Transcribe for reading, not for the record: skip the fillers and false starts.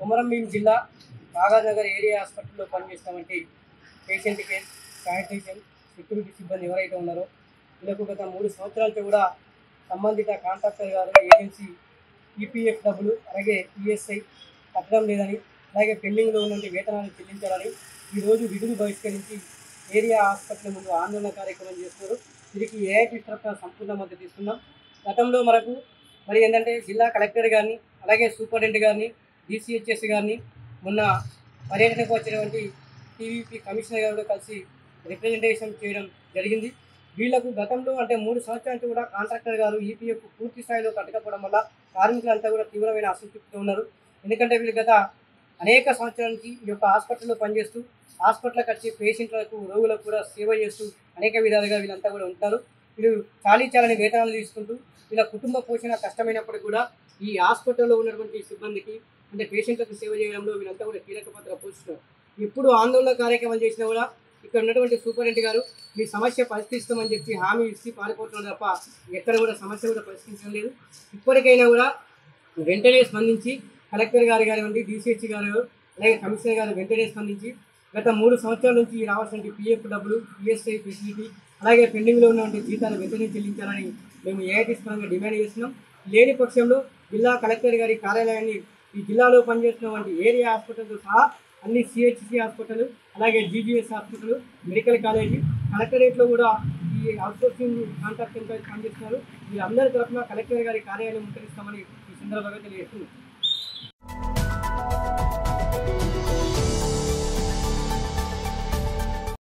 కొమరంభీం జిల్లా కాగజ్నగర్ ఏరియా హాస్పిటల్లో పనిచేసినటువంటి పేషెంట్ కేర్, శానిటేషన్, సెక్యూరిటీ సిబ్బంది ఎవరైతే ఉన్నారో వీళ్ళకు గత 3 సంవత్సరాలతో కూడా సంబంధిత కాంట్రాక్టర్ గారు ఏజెన్సీ ఈపీఎఫ్ డబ్బులు అలాగే ఈఎస్ఐ కట్టడం లేదని, అలాగే పెండింగ్లో ఉన్నటువంటి వేతనాలు చెల్లించాలని ఈరోజు విధులు బహిష్కరించి ఏరియా హాస్పిటల్ ముందు ఆందోళన కార్యక్రమం చేస్తున్నారు. దీనికి ఏఐటీ తరఫున సంపూర్ణ మద్దతు ఇస్తున్నాం. గతంలో మరి ఏంటంటే జిల్లా కలెక్టర్ గారిని అలాగే సూపరింటెండెంట్ గారిని డిసిహెచ్ఎస్ గారిని మొన్న పర్యటనకు వచ్చినటువంటి టీవీపీ కమిషనర్ గారు కలిసి రిప్రజెంటేషన్ చేయడం జరిగింది. వీళ్లకు గతంలో అంటే 3 సంవత్సరాలు కూడా కాంట్రాక్టర్ గారు ఈపీఎఫ్ పూర్తి స్థాయిలో కట్టకపోవడం వల్ల కార్మికులంతా కూడా తీవ్రమైన అసంతృప్తితో ఉన్నారు. ఎందుకంటే వీళ్ళు గత అనేక సంవత్సరాల నుంచి ఈ యొక్క హాస్పిటల్లో పనిచేస్తూ హాస్పిటల్కి వచ్చి పేషెంట్లకు రోగులకు కూడా సేవ చేస్తూ అనేక విధాలుగా వీళ్ళంతా కూడా ఉంటారు. వీళ్ళు చాలని వేతనాలు తీసుకుంటూ వీళ్ళ కుటుంబ పోషణ కష్టమైనప్పటికీ కూడా ఈ హాస్పిటల్లో ఉన్నటువంటి సిబ్బందికి అంటే పేషెంట్లకు సేవ చేయడంలో వీళ్ళంతా కూడా కీలక పాత్ర పోషిస్తున్నారు. ఎప్పుడు ఆందోళన కార్యక్రమం చేసినా కూడా ఇక్కడ ఉన్నటువంటి సూపరింటెండెంట్ గారు మీ సమస్య పరిష్కరిస్తామని చెప్పి హామీ ఇచ్చి పారిపోతున్నారు తప్ప ఎక్కడ కూడా సమస్య కూడా పరిష్కరించడం లేదు. ఇప్పటికైనా కూడా వెంటనే స్పందించి కలెక్టర్ గారు కానివ్వండి, డిసిహెచ్ గారు అలాగే కమిషనర్ గారు వెంటనే స్పందించి గత 3 సంవత్సరాల నుంచి రావాల్సిన పిఎఫ్ డబ్బులు, ఈఎస్ఐ ఫెసిలిటీ అలాగే పెండింగ్లో ఉన్నటువంటి జీతాలు వెంటనే చెల్లించాలని మేము ఏఐటీ పరంగా డిమాండ్ చేస్తున్నాం. లేని పక్షంలో జిల్లా కలెక్టర్ గారి కార్యాలయాన్ని ఈ జిల్లాలో పనిచేస్తున్నటువంటి ఏరియా హాస్పిటల్తో సహా అన్ని సిహెచ్సి హాస్పిటల్ అలాగే జీజీఎస్ హాస్పిటల్, మెడికల్ కాలేజీ, కలెక్టరేట్లో కూడా ఈ అవుట్సోర్సింగ్ కాంట్రాక్ట్ ఎంత పనిచేస్తున్నారు వీళ్ళందరి తరఫున కలెక్టర్ గారి కార్యాలయం ముట్టడిస్తామని ఈ సందర్భంగా తెలియజేస్తున్నాం.